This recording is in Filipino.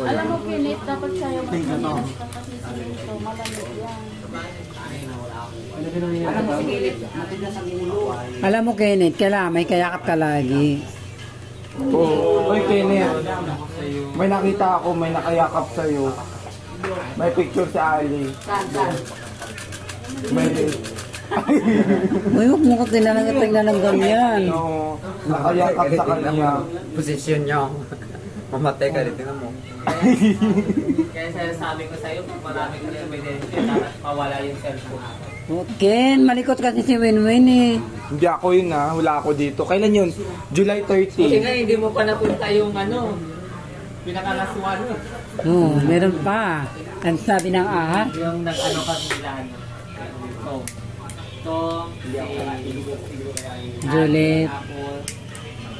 Alam mo, Kinit, dapat sa'yo mas malinis ka kasi ito, malamig yan. Alam mo, Kenneth, kailangan may kayakap ka lagi. Oo. Oy, Kenneth. May nakita ako, may nakayakap sa'yo. May picture si Ali. May... Uy, huwag mo ka tingnan ng ganyan. No, nakayakap sa kanya. Posisyon niya. Mamatay ka rin, tingnan mo. Kaya sabi ko sa'yo, kung marami ka yung ebidensya, dapat mawala yung cellphone. Okay, malikot kasi si Winwin eh. Hindi ako yun ha, wala ako dito. Kailan yun? July Kasi 30. nga, hindi mo pa napunta yung pinakalaswan. Oo, meron pa. Ang sabi ng aha. Yung nag-ano ka sila, Tom, Juliet. Apple,